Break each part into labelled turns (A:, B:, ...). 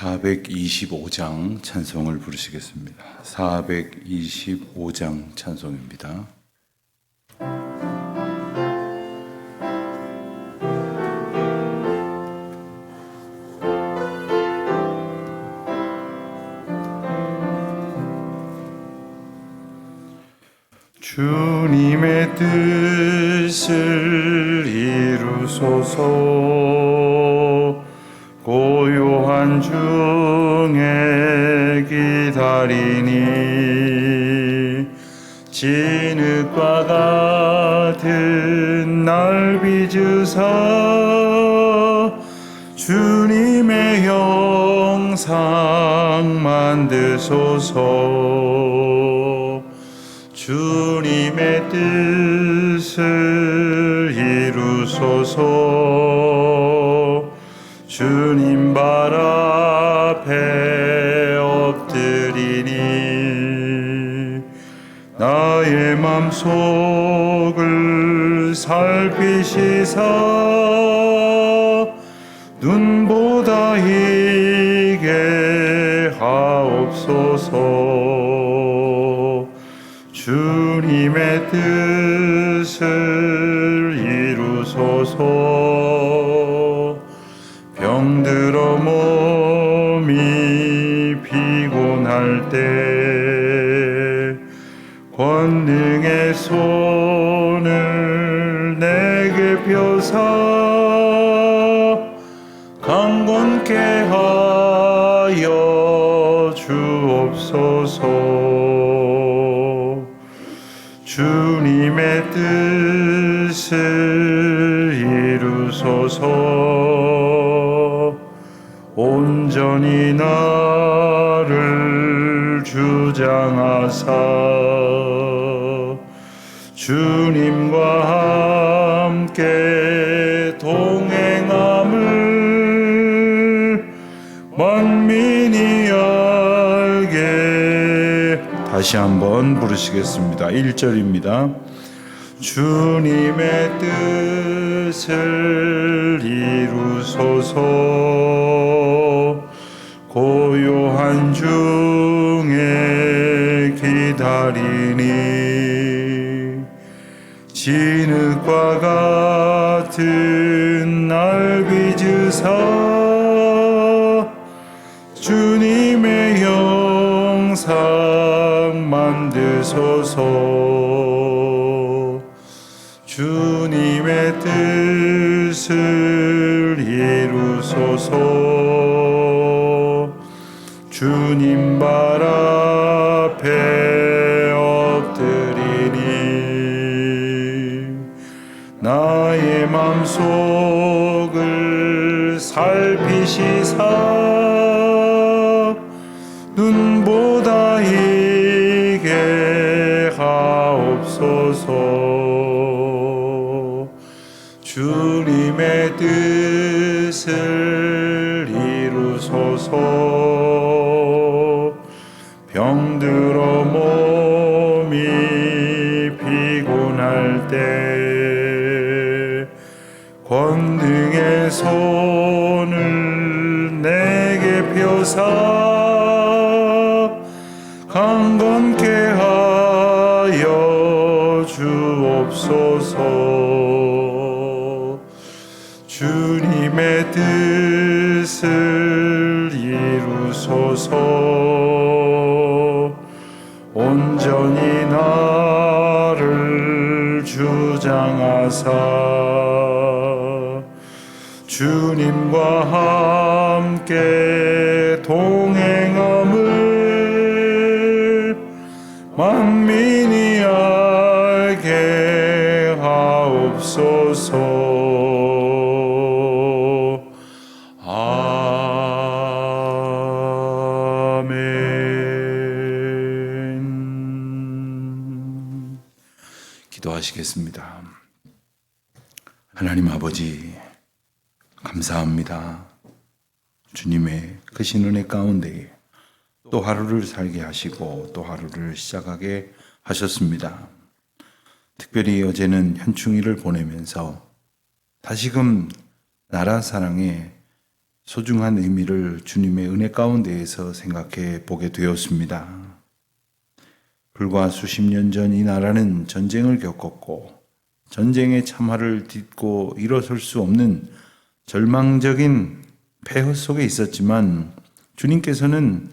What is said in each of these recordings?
A: 425장 찬송을 부르시겠습니다. 425장 찬송입니다. 주님의 뜻을 이루소서. 고요한 중에 기다리니 진흙과 같은 날 빚으사 주님의 형상 만드소서. 주님의 뜻을 이루소서. 주님 발 앞에 엎드리니 나의 맘속을 살피시사 눈보다 희게 하옵소서. 주님의 뜻을 이루소서. 병들어 몸이 피곤할 때 권능의 손을 내게 펴사 강건케 하여 주옵소서. 주님의 뜻을 이루소서. 온전히 나를 주장하사 주님과 함께 동행함을 만민이 알게. 다시 한번 부르시겠습니다. 1절입니다. 주님의 뜻을 이루소서. 고요한 중에 기다리니 진흙과 같은 날 빚으사 주님의 형상 만드소서. 주님의 뜻을 이루소서. 주님 발 앞에 엎드리니 나의 맘속을 살피시사 눈보다 희게 하옵소서. 주님의 뜻을 이루소서. 병들어 몸이 피곤할 때 권능의 손을 내게 펴사 강건케 하여 주옵소서. 주님의 뜻을 이루소서. 온전히 나를 주장하사 주님과 함께 동행함을 만민이 알게 하옵소서. 아멘. 기도하시겠습니다. 하나님 아버지, 감사합니다. 주님의 크신 은혜 가운데 또 하루를 살게 하시고 또 하루를 시작하게 하셨습니다. 특별히 어제는 현충일을 보내면서 다시금 나라 사랑에 소중한 의미를 주님의 은혜 가운데에서 생각해 보게 되었습니다. 불과 수십 년 전 이 나라는 전쟁을 겪었고 전쟁의 참화를 딛고 일어설 수 없는 절망적인 폐허 속에 있었지만 주님께서는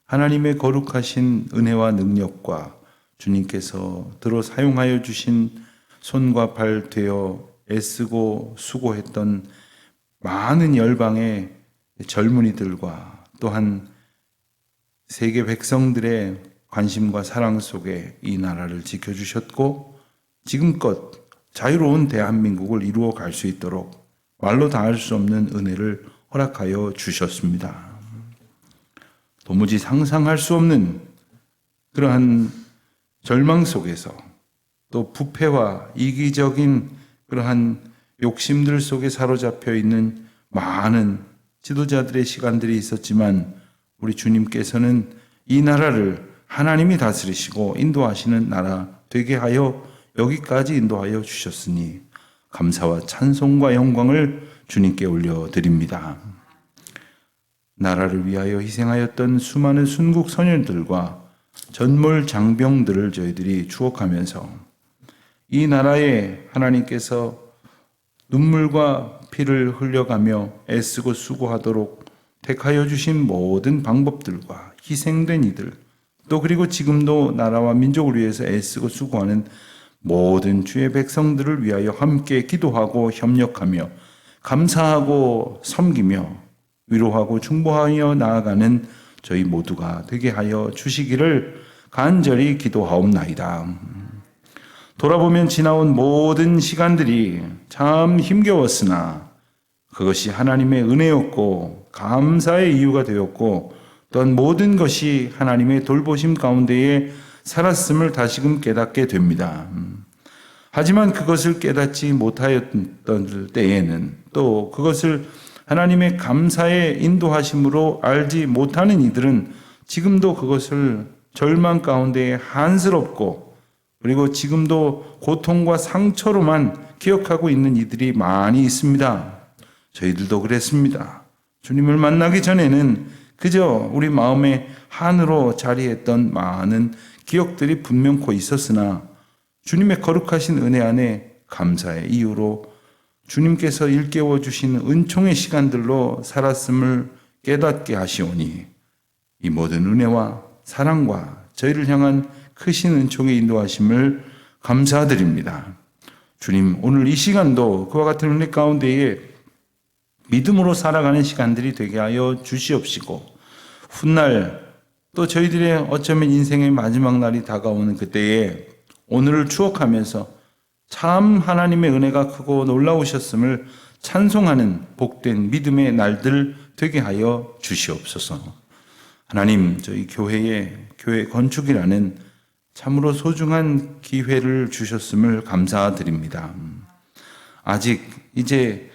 A: 하나님의 거룩하신 은혜와 능력과 주님께서 들어 사용하여 주신 손과 발 되어 애쓰고 수고했던 많은 열방의 젊은이들과 또한 세계 백성들의 관심과 사랑 속에 이 나라를 지켜주셨고 지금껏 자유로운 대한민국을 이루어 갈 수 있도록 말로 다 할 수 없는 은혜를 허락하여 주셨습니다. 도무지 상상할 수 없는 그러한 절망 속에서 또 부패와 이기적인 그러한 욕심들 속에 사로잡혀 있는 많은 지도자들의 시간들이 있었지만 우리 주님께서는 이 나라를 하나님이 다스리시고 인도하시는 나라 되게 하여 여기까지 인도하여 주셨으니 감사와 찬송과 영광을 주님께 올려드립니다. 나라를 위하여 희생하였던 수많은 순국 선열들과 전몰 장병들을 저희들이 추억하면서 이 나라에 하나님께서 눈물과 피를 흘려가며 애쓰고 수고하도록 택하여 주신 모든 방법들과 희생된 이들, 또 그리고 지금도 나라와 민족을 위해서 애쓰고 수고하는 모든 주의 백성들을 위하여 함께 기도하고 협력하며 감사하고 섬기며 위로하고 중보하여 나아가는 저희 모두가 되게 하여 주시기를 간절히 기도하옵나이다. 돌아보면 지나온 모든 시간들이 참 힘겨웠으나 그것이 하나님의 은혜였고 감사의 이유가 되었고 또한 모든 것이 하나님의 돌보심 가운데에 살았음을 다시금 깨닫게 됩니다. 하지만 그것을 깨닫지 못하였던 때에는 또 그것을 하나님의 감사의 인도하심으로 알지 못하는 이들은 지금도 그것을 절망 가운데에 한스럽고 그리고 지금도 고통과 상처로만 기억하고 있는 이들이 많이 있습니다. 저희들도 그랬습니다. 주님을 만나기 전에는 그저 우리 마음에 한으로 자리했던 많은 기억들이 분명코 있었으나 주님의 거룩하신 은혜 안에 감사의 이유로 주님께서 일깨워 주시는 은총의 시간들로 살았음을 깨닫게 하시오니 이 모든 은혜와 사랑과 저희를 향한 크신 은총의 인도하심을 감사드립니다. 주님, 오늘 이 시간도 그와 같은 은혜 가운데에 믿음으로 살아가는 시간들이 되게 하여 주시옵시고 훗날 또 저희들의 어쩌면 인생의 마지막 날이 다가오는 그때에 오늘을 추억하면서 참 하나님의 은혜가 크고 놀라우셨음을 찬송하는 복된 믿음의 날들 되게 하여 주시옵소서. 하나님, 저희 교회 건축이라는 참으로 소중한 기회를 주셨음을 감사드립니다. 아직 이제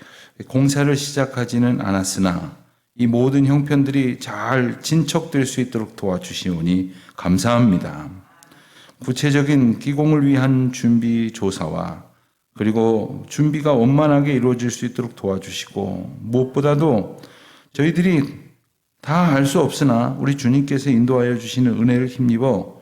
A: 공사를 시작하지는 않았으나 이 모든 형편들이 잘 진척될 수 있도록 도와주시오니 감사합니다. 구체적인 기공을 위한 준비 조사와 그리고 준비가 원만하게 이루어질 수 있도록 도와주시고 무엇보다도 저희들이 다 알 수 없으나 우리 주님께서 인도하여 주시는 은혜를 힘입어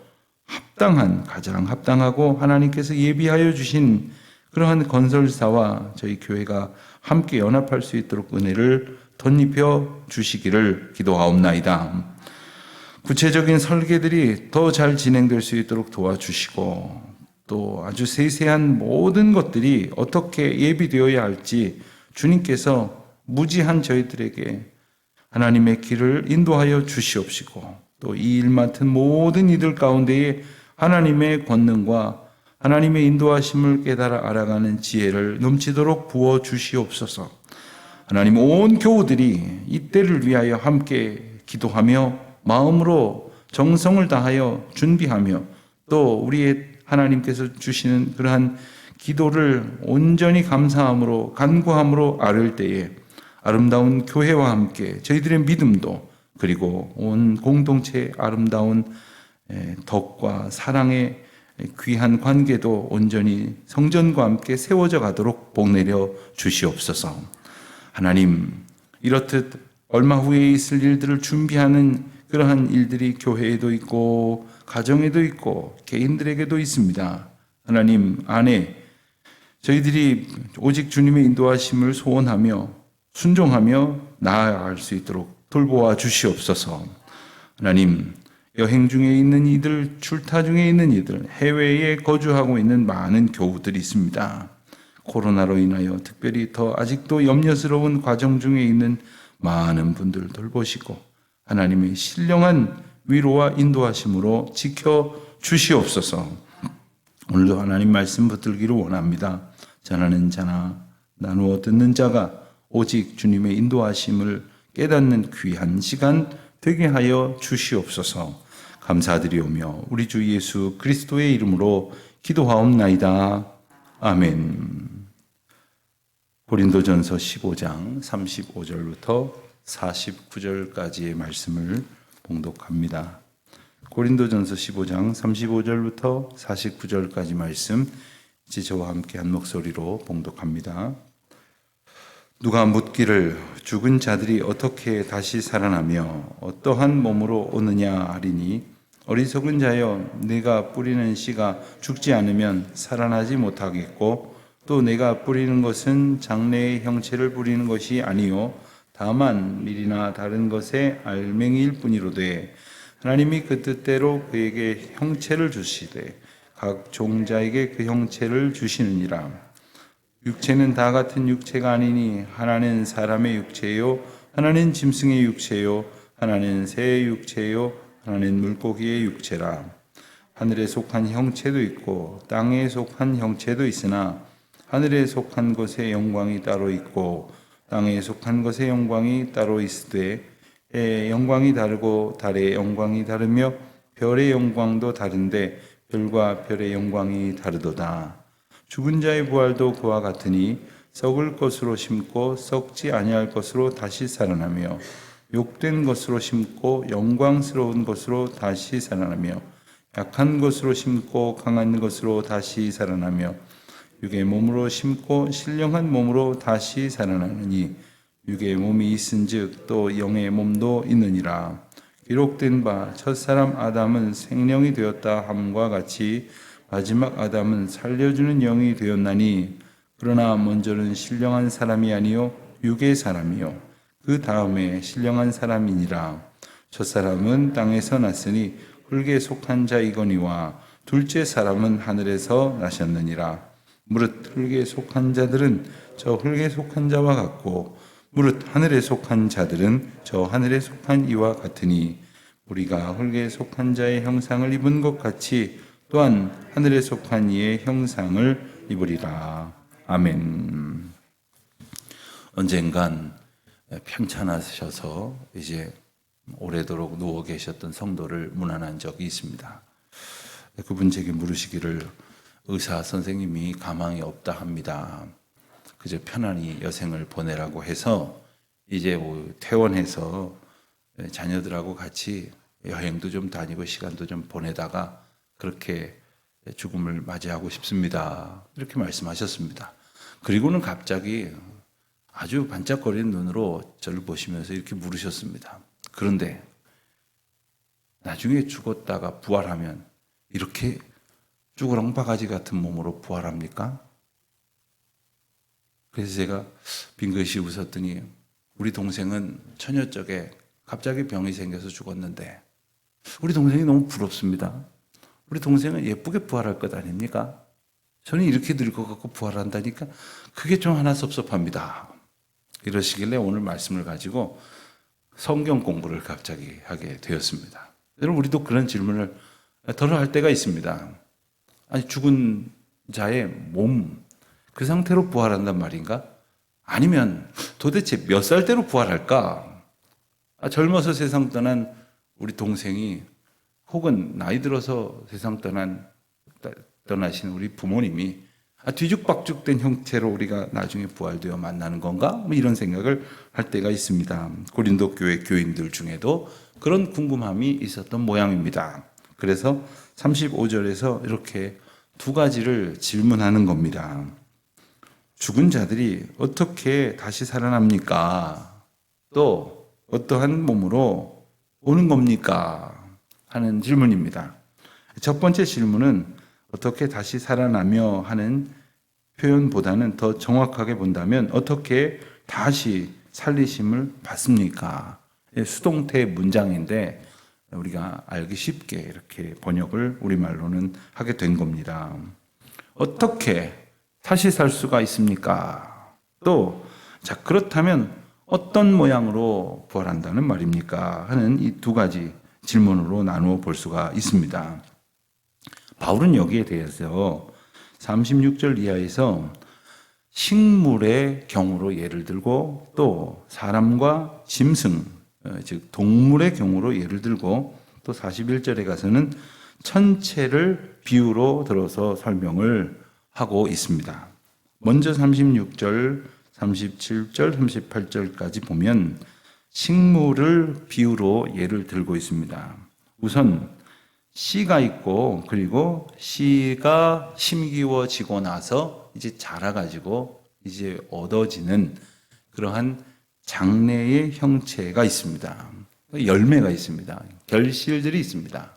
A: 가장 합당하고 하나님께서 예비하여 주신 그러한 건설사와 저희 교회가 함께 연합할 수 있도록 은혜를 덧입혀 주시기를 기도하옵나이다. 구체적인 설계들이 더 잘 진행될 수 있도록 도와주시고 또 아주 세세한 모든 것들이 어떻게 예비되어야 할지 주님께서 무지한 저희들에게 하나님의 길을 인도하여 주시옵시고 또 이 일 맡은 모든 이들 가운데에 하나님의 권능과 하나님의 인도하심을 깨달아 알아가는 지혜를 넘치도록 부어 주시옵소서. 하나님, 온 교우들이 이때를 위하여 함께 기도하며 마음으로 정성을 다하여 준비하며 또 우리의 하나님께서 주시는 그러한 기도를 온전히 감사함으로 간구함으로 아뢰을 때에 아름다운 교회와 함께 저희들의 믿음도 그리고 온 공동체의 아름다운 덕과 사랑의 귀한 관계도 온전히 성전과 함께 세워져 가도록 복내려 주시옵소서. 하나님, 이렇듯 얼마 후에 있을 일들을 준비하는 그러한 일들이 교회에도 있고 가정에도 있고 개인들에게도 있습니다. 하나님 안에 저희들이 오직 주님의 인도하심을 소원하며 순종하며 나아갈 수 있도록 돌보아 주시옵소서. 하나님, 여행 중에 있는 이들, 출타 중에 있는 이들, 해외에 거주하고 있는 많은 교우들이 있습니다. 코로나로 인하여 특별히 더 아직도 염려스러운 과정 중에 있는 많은 분들 돌보시고 하나님의 신령한 위로와 인도하심으로 지켜 주시옵소서. 오늘도 하나님 말씀 붙들기를 원합니다. 전하는 자나 나누어 듣는 자가 오직 주님의 인도하심을 깨닫는 귀한 시간 되게 하여 주시옵소서. 감사드리오며 우리 주 예수 그리스도의 이름으로 기도하옵나이다. 아멘. 고린도전서 15장 35절부터 49절까지의 말씀을 봉독합니다. 고린도전서 15장 35절부터 49절까지 말씀 이제 저와 함께 한 목소리로 봉독합니다. 누가 묻기를 죽은 자들이 어떻게 다시 살아나며 어떠한 몸으로 오느냐 하리니 어리석은 자여 내가 뿌리는 씨가 죽지 않으면 살아나지 못하겠고 또 내가 뿌리는 것은 장래의 형체를 뿌리는 것이 아니요 다만 밀이나 다른 것의 알맹이일 뿐이로되 하나님이 그 뜻대로 그에게 형체를 주시되 각 종자에게 그 형체를 주시느니라. 육체는 다 같은 육체가 아니니 하나는 사람의 육체요 하나는 짐승의 육체요 하나는 새의 육체요 하나는 물고기의 육체라. 하늘에 속한 형체도 있고 땅에 속한 형체도 있으나 하늘에 속한 것의 영광이 따로 있고 땅에 속한 것의 영광이 따로 있으되 해의 영광이 다르고 달의 영광이 다르며 별의 영광도 다른데 별과 별의 영광이 다르도다. 죽은 자의 부활도 그와 같으니 썩을 것으로 심고 썩지 아니할 것으로 다시 살아나며 욕된 것으로 심고 영광스러운 것으로 다시 살아나며 약한 것으로 심고 강한 것으로 다시 살아나며 육의 몸으로 심고 신령한 몸으로 다시 살아나느니 육의 몸이 있은즉 또 영의 몸도 있느니라. 기록된 바 첫사람 아담은 생령이 되었다 함과 같이 마지막 아담은 살려주는 영이 되었나니 그러나 먼저는 신령한 사람이 아니요 육의 사람이요 그 다음에 신령한 사람이니라. 첫사람은 땅에서 났으니 흙에 속한 자이거니와 둘째 사람은 하늘에서 나셨느니라. 무릇 흙에 속한 자들은 저 흙에 속한 자와 같고 무릇 하늘에 속한 자들은 저 하늘에 속한 이와 같으니 우리가 흙에 속한 자의 형상을 입은 것 같이 또한 하늘에 속한 이의 형상을 입으리라. 아멘. 언젠간 편찮으셔서 이제 오래도록 누워 계셨던 성도를 문안한 적이 있습니다. 그분 제게 물으시기를 의사 선생님이 가망이 없다 합니다. 그저 편안히 여생을 보내라고 해서 이제 퇴원해서 자녀들하고 같이 여행도 좀 다니고 시간도 좀 보내다가 그렇게 죽음을 맞이하고 싶습니다. 이렇게 말씀하셨습니다. 그리고는 갑자기 아주 반짝거리는 눈으로 저를 보시면서 이렇게 물으셨습니다. 그런데 나중에 죽었다가 부활하면 이렇게 쭈그랑 바가지 같은 몸으로 부활합니까? 그래서 제가 빙긋이 웃었더니 우리 동생은 처녀적에 갑자기 병이 생겨서 죽었는데 우리 동생이 너무 부럽습니다. 우리 동생은 예쁘게 부활할 것 아닙니까? 저는 이렇게 늙어갖고 부활한다니까 그게 좀 하나 섭섭합니다. 이러시길래 오늘 말씀을 가지고 성경 공부를 갑자기 하게 되었습니다. 여러분 우리도 그런 질문을 덜어 할 때가 있습니다. 아니 죽은 자의 몸 그 상태로 부활한단 말인가? 아니면 도대체 몇 살 때로 부활할까? 젊어서 세상 떠난 우리 동생이 혹은 나이 들어서 세상 떠나신 우리 부모님이 뒤죽박죽된 형태로 우리가 나중에 부활되어 만나는 건가? 이런 생각을 할 때가 있습니다. 고린도 교회 교인들 중에도 그런 궁금함이 있었던 모양입니다. 그래서 35절에서 이렇게 두 가지를 질문하는 겁니다. 죽은 자들이 어떻게 다시 살아납니까? 또 어떠한 몸으로 오는 겁니까? 하는 질문입니다. 첫 번째 질문은 어떻게 다시 살아나며 하는 표현보다는 더 정확하게 본다면 어떻게 다시 살리심을 받습니까? 수동태 문장인데 우리가 알기 쉽게 이렇게 번역을 우리말로는 하게 된 겁니다. 어떻게 다시 살 수가 있습니까? 또, 자, 그렇다면 어떤 모양으로 부활한다는 말입니까? 하는 이 두 가지 질문으로 나누어 볼 수가 있습니다. 바울은 여기에 대해서 36절 이하에서 식물의 경우로 예를 들고 또 사람과 짐승, 즉 동물의 경우로 예를 들고 또 41절에 가서는 천체를 비유로 들어서 설명을 하고 있습니다. 먼저 36절, 37절, 38절까지 보면 식물을 비유로 예를 들고 있습니다. 우선 씨가 있고 그리고 씨가 심기워지고 나서 이제 자라가지고 이제 얻어지는 그러한 장래의 형체가 있습니다. 열매가 있습니다. 결실들이 있습니다.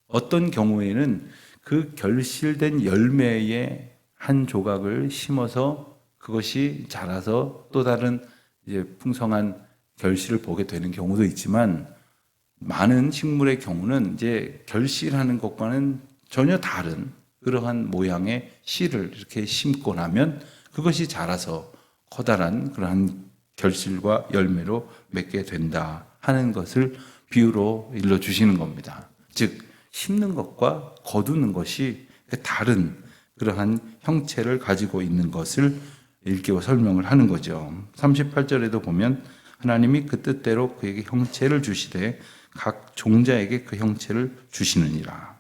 A: 어떤 경우에는 그 결실된 열매의 한 조각을 심어서 그것이 자라서 또 다른 이제 풍성한 결실을 보게 되는 경우도 있지만 많은 식물의 경우는 이제 결실하는 것과는 전혀 다른 그러한 모양의 씨를 이렇게 심고 나면 그것이 자라서 커다란 그러한 결실과 열매로 맺게 된다 하는 것을 비유로 일러주시는 겁니다. 즉 심는 것과 거두는 것이 다른 그러한 형체를 가지고 있는 것을 일깨워 설명을 하는 거죠. 38절에도 보면 하나님이 그 뜻대로 그에게 형체를 주시되 각 종자에게 그 형체를 주시느니라.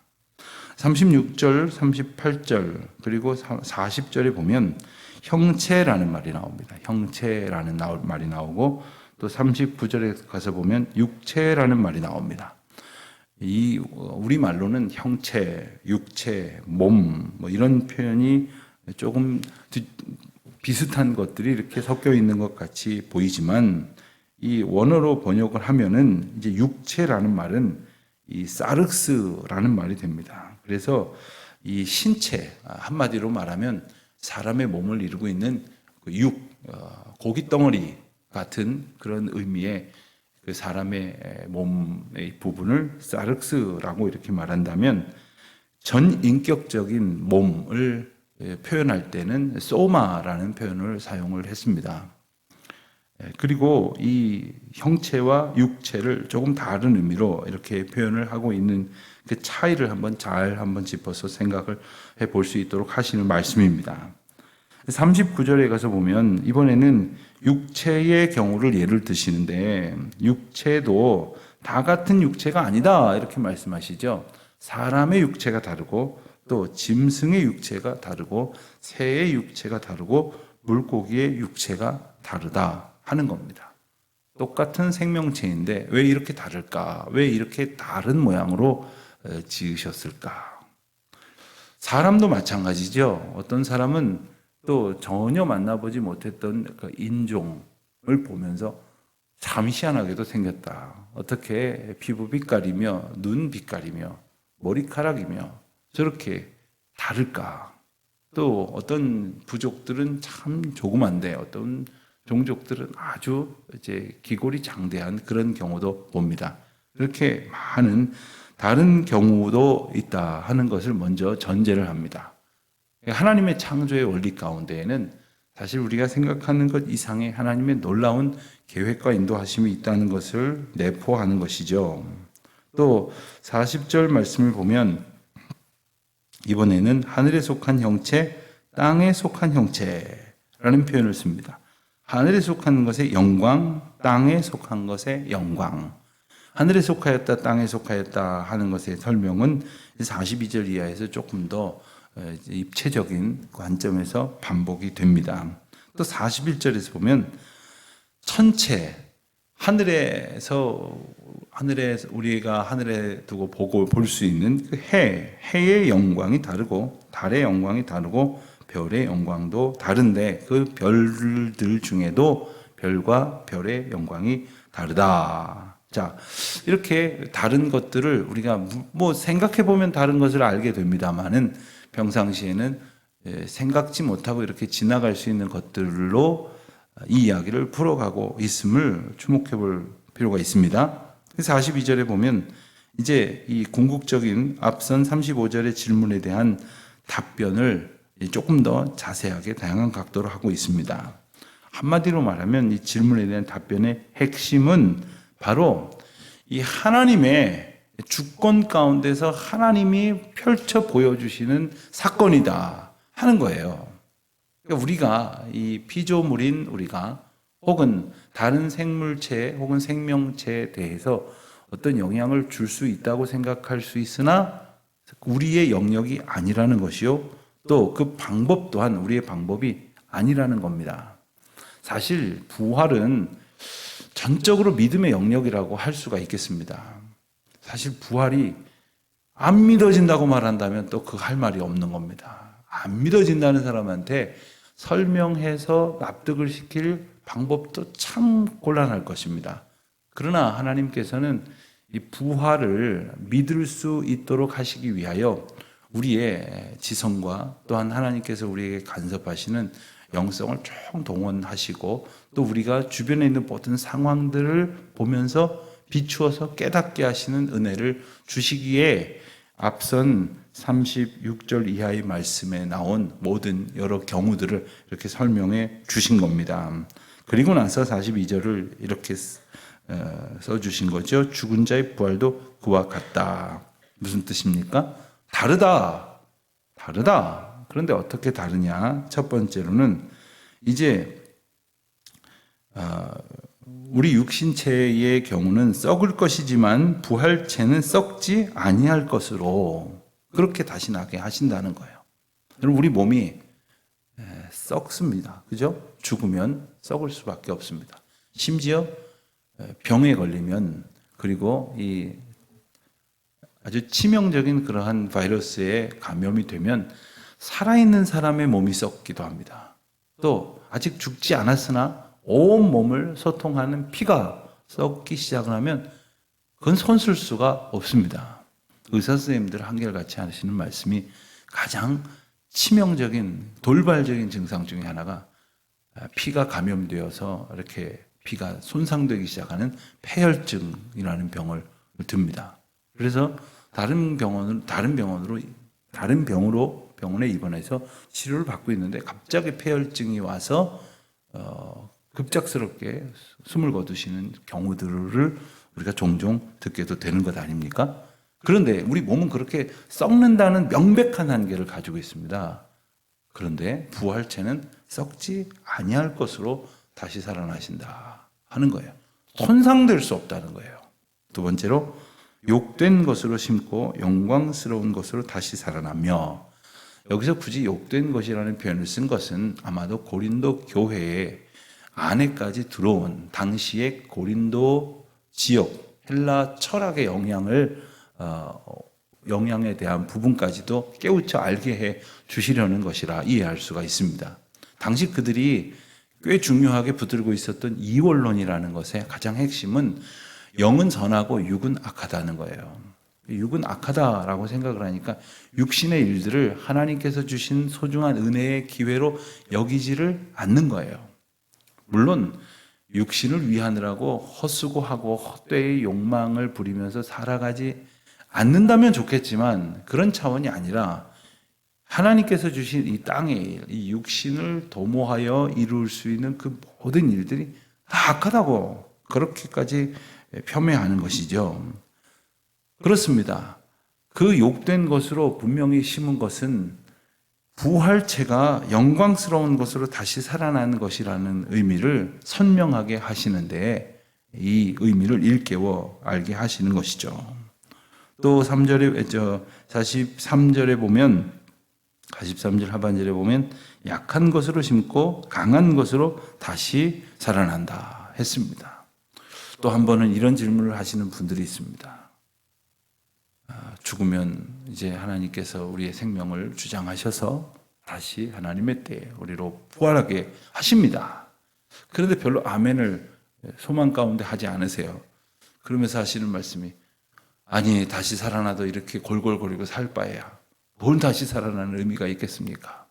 A: 36절, 38절 그리고 40절에 보면 형체라는 말이 나옵니다. 형체라는 말이 나오고 또 39절에 가서 보면 육체라는 말이 나옵니다. 이 우리 말로는 형체, 육체, 몸 뭐 이런 표현이 조금 비슷한 것들이 이렇게 섞여 있는 것 같이 보이지만 이 원어로 번역을 하면은 이제 육체라는 말은 이 사르스라는 말이 됩니다. 그래서 이 신체 한마디로 말하면 사람의 몸을 이루고 있는 그 고기 덩어리 같은 그런 의미의 그 사람의 몸의 부분을 사르스라고 이렇게 말한다면 전인격적인 몸을 표현할 때는 소마라는 표현을 사용을 했습니다. 그리고 이 형체와 육체를 조금 다른 의미로 이렇게 표현을 하고 있는 그 차이를 한번 짚어서 생각을 해볼 수 있도록 하시는 말씀입니다. 39절에 가서 보면 이번에는 육체의 경우를 예를 드시는데 육체도 다 같은 육체가 아니다 이렇게 말씀하시죠. 사람의 육체가 다르고 또 짐승의 육체가 다르고 새의 육체가 다르고 물고기의 육체가 다르다 하는 겁니다. 똑같은 생명체인데 왜 이렇게 다를까? 왜 이렇게 다른 모양으로 지으셨을까? 사람도 마찬가지죠. 어떤 사람은 또 전혀 만나보지 못했던 그 인종을 보면서 참 희한하게도 생겼다. 어떻게 피부 빛깔이며 눈 빛깔이며 머리카락이며 저렇게 다를까? 또 어떤 부족들은 참 조그만데 어떤 종족들은 아주 이제 기골이 장대한 그런 경우도 봅니다. 그렇게 많은 다른 경우도 있다 하는 것을 먼저 전제를 합니다. 하나님의 창조의 원리 가운데에는 사실 우리가 생각하는 것 이상의 하나님의 놀라운 계획과 인도하심이 있다는 것을 내포하는 것이죠. 또 40절 말씀을 보면 이번에는 하늘에 속한 형체, 땅에 속한 형체라는 표현을 씁니다. 하늘에 속한 것의 영광, 땅에 속한 것의 영광. 하늘에 속하였다, 땅에 속하였다 하는 것의 설명은 42절 이하에서 조금 더 입체적인 관점에서 반복이 됩니다. 또 41절에서 보면 천체, 하늘에 우리가 하늘에 두고 보고 볼 수 있는 그 해의 영광이 다르고 달의 영광이 다르고 별의 영광도 다른데 그 별들 중에도 별과 별의 영광이 다르다. 자, 이렇게 다른 것들을 우리가 뭐 생각해 보면 다른 것을 알게 됩니다만은 평상시에는 생각지 못하고 이렇게 지나갈 수 있는 것들로 이 이야기를 풀어가고 있음을 주목해 볼 필요가 있습니다. 42절에 보면 이제 이 궁극적인 앞선 35절의 질문에 대한 답변을 조금 더 자세하게 다양한 각도로 하고 있습니다. 한마디로 말하면 이 질문에 대한 답변의 핵심은 바로 이 하나님의 주권 가운데서 하나님이 펼쳐 보여주시는 사건이다 하는 거예요. 그러니까 우리가 이 피조물인 우리가 혹은 다른 생물체 혹은 생명체에 대해서 어떤 영향을 줄 수 있다고 생각할 수 있으나 우리의 영역이 아니라는 것이요. 또 그 방법 또한 우리의 방법이 아니라는 겁니다. 사실 부활은 전적으로 믿음의 영역이라고 할 수가 있겠습니다. 사실 부활이 안 믿어진다고 말한다면 또 그 할 말이 없는 겁니다. 안 믿어진다는 사람한테 설명해서 납득을 시킬 방법도 참 곤란할 것입니다. 그러나 하나님께서는 이 부활을 믿을 수 있도록 하시기 위하여 우리의 지성과 또한 하나님께서 우리에게 간섭하시는 영성을 총동원하시고 또 우리가 주변에 있는 모든 상황들을 보면서 비추어서 깨닫게 하시는 은혜를 주시기에 앞선 36절 이하의 말씀에 나온 모든 여러 경우들을 이렇게 설명해 주신 겁니다. 그리고 나서 42절을 이렇게 써주신 거죠. 죽은 자의 부활도 그와 같다. 무슨 뜻입니까? 다르다. 그런데 어떻게 다르냐? 첫 번째로는 이제 우리 육신체의 경우는 썩을 것이지만 부활체는 썩지 아니할 것으로 그렇게 다시 나게 하신다는 거예요. 여러분 우리 몸이 썩습니다. 그죠? 죽으면 썩을 수밖에 없습니다. 심지어 병에 걸리면 그리고 이 아주 치명적인 그러한 바이러스에 감염이 되면 살아있는 사람의 몸이 썩기도 합니다. 또 아직 죽지 않았으나 온 몸을 소통하는 피가 썩기 시작을 하면 그건 손쓸 수가 없습니다. 의사 선생님들 한결같이 하시는 말씀이 가장 치명적인 돌발적인 증상 중에 하나가 피가 감염되어서 이렇게 피가 손상되기 시작하는 폐혈증이라는 병을 듭니다. 그래서 다른 병원에 입원해서 치료를 받고 있는데 갑자기 폐혈증이 와서 급작스럽게 숨을 거두시는 경우들을 우리가 종종 듣게도 되는 것 아닙니까? 그런데 우리 몸은 그렇게 썩는다는 명백한 한계를 가지고 있습니다. 그런데 부활체는 썩지 아니할 것으로 다시 살아나신다 하는 거예요. 손상될 수 없다는 거예요. 두 번째로 욕된 것으로 심고 영광스러운 것으로 다시 살아나며, 여기서 굳이 욕된 것이라는 표현을 쓴 것은 아마도 고린도 교회의 안에까지 들어온 당시의 고린도 지역 헬라 철학의 영향에 대한 부분까지도 깨우쳐 알게 해 주시려는 것이라 이해할 수가 있습니다. 당시 그들이 꽤 중요하게 붙들고 있었던 이원론이라는 것의 가장 핵심은 영은 선하고 육은 악하다는 거예요. 육은 악하다라고 생각을 하니까 육신의 일들을 하나님께서 주신 소중한 은혜의 기회로 여기지를 않는 거예요. 물론 육신을 위하느라고 헛수고하고 헛되이 욕망을 부리면서 살아가지 않는다면 좋겠지만 그런 차원이 아니라 하나님께서 주신 이 땅에 이 육신을 도모하여 이룰 수 있는 그 모든 일들이 다 악하다고 그렇게까지 폄훼하는 것이죠. 그렇습니다. 그 욕된 것으로 분명히 심은 것은 부활체가 영광스러운 것으로 다시 살아나는 것이라는 의미를 선명하게 하시는데 이 의미를 일깨워 알게 하시는 것이죠. 또 43절에 보면 43절 하반절에 보면 약한 것으로 심고 강한 것으로 다시 살아난다 했습니다. 또 한 번은 이런 질문을 하시는 분들이 있습니다. 죽으면 이제 하나님께서 우리의 생명을 주장하셔서 다시 하나님의 때에 우리로 부활하게 하십니다. 그런데 별로 아멘을 소망 가운데 하지 않으세요. 그러면서 하시는 말씀이 아니 다시 살아나도 이렇게 골골거리고 살 바에야 뭘 다시 살아나는 의미가 있겠습니까?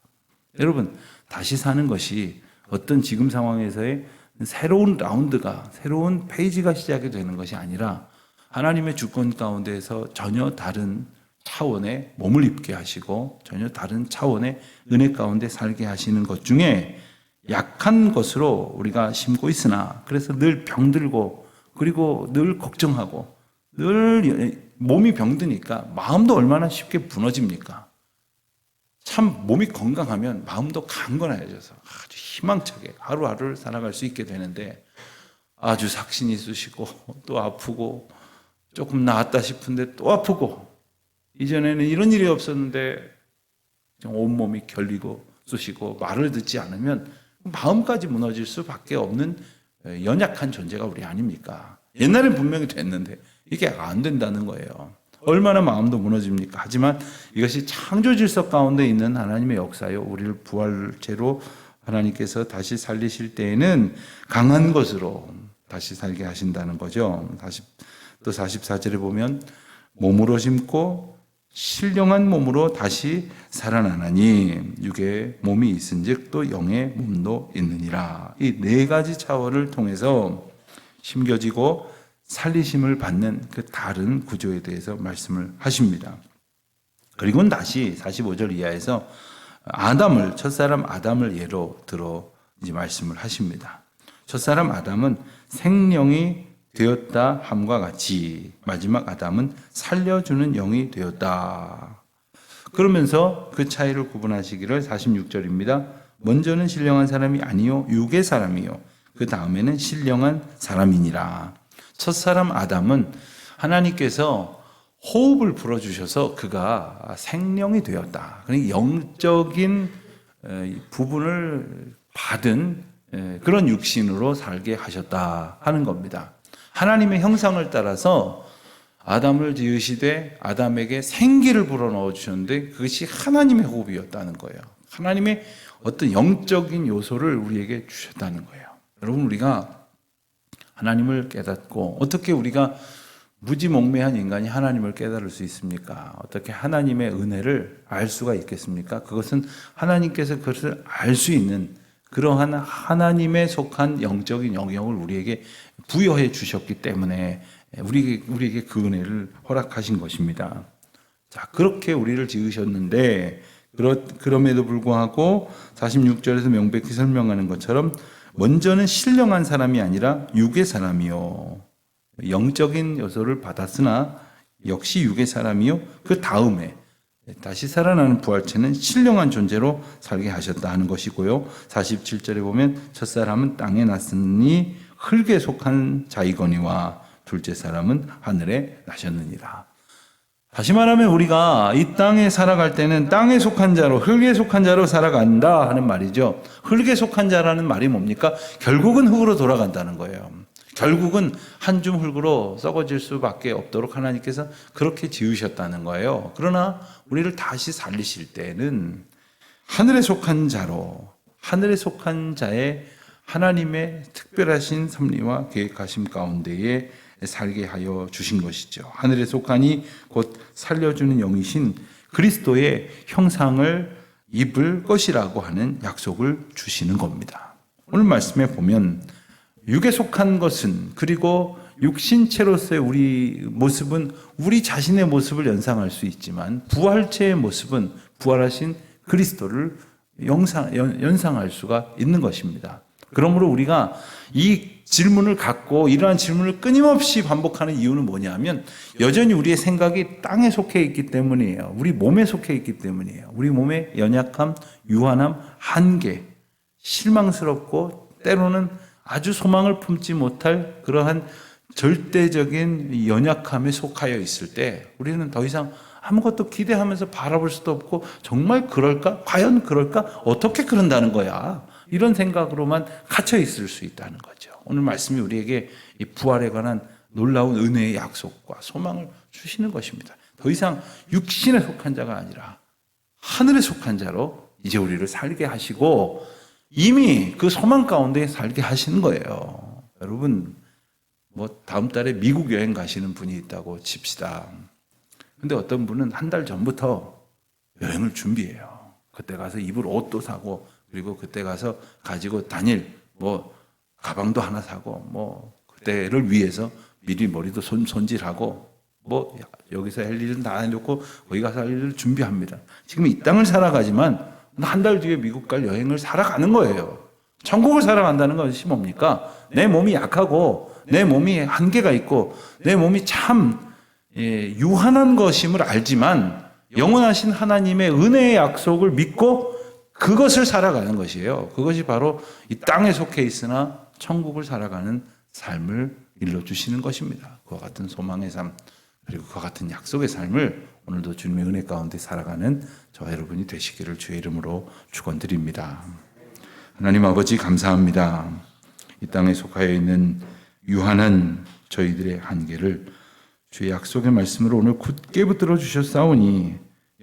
A: 여러분 다시 사는 것이 어떤 지금 상황에서의 새로운 라운드가 새로운 페이지가 시작이 되는 것이 아니라 하나님의 주권 가운데에서 전혀 다른 차원의 몸을 입게 하시고 전혀 다른 차원의 은혜 가운데 살게 하시는 것 중에 약한 것으로 우리가 심고 있으나 그래서 늘 병들고 그리고 늘 걱정하고 늘 몸이 병드니까 마음도 얼마나 쉽게 무너집니까? 참 몸이 건강하면 마음도 강건해져서 아주 희망차게 하루하루를 살아갈 수 있게 되는데 아주 삭신이 쑤시고 또 아프고 조금 나았다 싶은데 또 아프고 이전에는 이런 일이 없었는데 온몸이 결리고 쑤시고 말을 듣지 않으면 마음까지 무너질 수밖에 없는 연약한 존재가 우리 아닙니까? 옛날엔 분명히 됐는데 이게 안 된다는 거예요. 얼마나 마음도 무너집니까? 하지만 이것이 창조 질서 가운데 있는 하나님의 역사요. 우리를 부활체로 하나님께서 다시 살리실 때에는 강한 것으로 다시 살게 하신다는 거죠. 또 44절에 보면 몸으로 심고 신령한 몸으로 다시 살아나나니 육의 몸이 있은즉 또 영의 몸도 있느니라. 이 네 가지 차원을 통해서 심겨지고 살리심을 받는 그 다른 구조에 대해서 말씀을 하십니다. 그리고는 다시 45절 이하에서 첫사람 아담을 예로 들어 이제 말씀을 하십니다. 첫사람 아담은 생명이 되었다 함과 같이 마지막 아담은 살려주는 영이 되었다. 그러면서 그 차이를 구분하시기를 46절입니다. 먼저는 신령한 사람이 아니요 육의 사람이요 그 다음에는 신령한 사람이니라. 첫사람 아담은 하나님께서 호흡을 불어주셔서 그가 생명이 되었다. 그러니까 영적인 부분을 받은 그런 육신으로 살게 하셨다 하는 겁니다. 하나님의 형상을 따라서 아담을 지으시되 아담에게 생기를 불어넣어 주셨는데 그것이 하나님의 호흡이었다는 거예요. 하나님의 어떤 영적인 요소를 우리에게 주셨다는 거예요. 여러분 우리가 하나님을 깨닫고 어떻게 우리가 무지몽매한 인간이 하나님을 깨달을 수 있습니까? 어떻게 하나님의 은혜를 알 수가 있겠습니까? 그것은 하나님께서 그것을 알 수 있는 그러한 하나님에 속한 영적인 영역을 우리에게 부여해 주셨기 때문에 우리에게 그 은혜를 허락하신 것입니다. 자, 그렇게 우리를 지으셨는데 그럼에도 불구하고 46절에서 명백히 설명하는 것처럼 먼저는 신령한 사람이 아니라 육의 사람이요. 영적인 요소를 받았으나 역시 육의 사람이요. 그 다음에 다시 살아나는 부활체는 신령한 존재로 살게 하셨다 하는 것이고요. 47절에 보면 첫사람은 땅에 났으니 흙에 속한 자이거니와 둘째 사람은 하늘에 나셨느니라. 다시 말하면 우리가 이 땅에 살아갈 때는 땅에 속한 자로 흙에 속한 자로 살아간다 하는 말이죠. 흙에 속한 자라는 말이 뭡니까? 결국은 흙으로 돌아간다는 거예요. 결국은 한 줌 흙으로 썩어질 수밖에 없도록 하나님께서 그렇게 지으셨다는 거예요. 그러나 우리를 다시 살리실 때는 하늘에 속한 자로 하늘에 속한 자의 하나님의 특별하신 섭리와 계획하심 가운데에 살게 하여 주신 것이죠. 하늘에 속하니 곧 살려주는 영이신 그리스도의 형상을 입을 것이라고 하는 약속을 주시는 겁니다. 오늘 말씀에 보면 육에 속한 것은 그리고 육신체로서의 우리 모습은 우리 자신의 모습을 연상할 수 있지만 부활체의 모습은 부활하신 그리스도를 연상할 수가 있는 것입니다. 그러므로 우리가 이 질문을 갖고 이러한 질문을 끊임없이 반복하는 이유는 뭐냐면 여전히 우리의 생각이 땅에 속해 있기 때문이에요. 우리 몸에 속해 있기 때문이에요. 우리 몸의 연약함, 유한함, 한계, 실망스럽고 때로는 아주 소망을 품지 못할 그러한 절대적인 연약함에 속하여 있을 때 우리는 더 이상 아무것도 기대하면서 바라볼 수도 없고 정말 그럴까? 과연 그럴까? 어떻게 그런다는 거야? 이런 생각으로만 갇혀 있을 수 있다는 거죠. 오늘 말씀이 우리에게 이 부활에 관한 놀라운 은혜의 약속과 소망을 주시는 것입니다. 더 이상 육신에 속한 자가 아니라 하늘에 속한 자로 이제 우리를 살게 하시고 이미 그 소망 가운데 살게 하시는 거예요. 여러분, 뭐 다음 달에 미국 여행 가시는 분이 있다고 칩시다. 근데 어떤 분은 한 달 전부터 여행을 준비해요. 그때 가서 입을 옷도 사고, 그리고 그때 가서 가지고 다닐 뭐 가방도 하나 사고, 뭐 그때를 위해서 미리 머리도 손질하고, 뭐 여기서 할 일은 다 해놓고 거기 가서 할 일을 준비합니다. 지금 이 땅을 살아가지만 한 달 뒤에 미국 갈 여행을 살아가는 거예요. 천국을 살아간다는 것이 뭡니까? 내 몸이 약하고 내 몸이 한계가 있고 내 몸이 참 유한한 것임을 알지만 영원하신 하나님의 은혜의 약속을 믿고 그것을 살아가는 것이에요. 그것이 바로 이 땅에 속해 있으나 천국을 살아가는 삶을 일러주시는 것입니다. 그와 같은 소망의 삶, 그리고 그와 같은 약속의 삶을 오늘도 주님의 은혜 가운데 살아가는 저와 여러분이 되시기를 주의 이름으로 축원드립니다. 하나님 아버지 감사합니다. 이 땅에 속하여 있는 유한한 저희들의 한계를 주의 약속의 말씀으로 오늘 굳게 붙들어 주셨사오니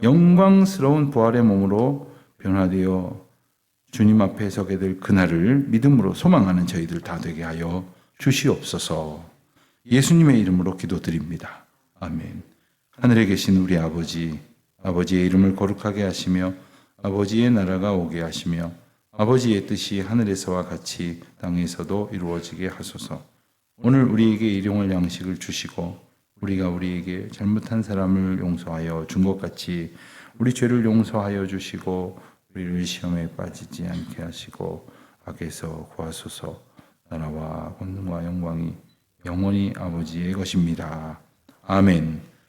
A: 영광스러운 부활의 몸으로 변화되어 주님 앞에 서게 될 그날을 믿음으로 소망하는 저희들 다 되게 하여 주시옵소서. 예수님의 이름으로 기도드립니다. 아멘. 하늘에 계신 우리 아버지, 아버지의 이름을 거룩하게 하시며 아버지의 나라가 오게 하시며 아버지의 뜻이 하늘에서와 같이 땅에서도 이루어지게 하소서. 오늘 우리에게 일용할 양식을 주시고 우리가 우리에게 잘못한 사람을 용서하여 준 것 같이 우리 죄를 용서하여 주시고 우리를 시험에 빠지지 않게 하시고 악에서 구하소서. 나라와 권능과 영광이 영원히 아버지의 것입니다. 아멘.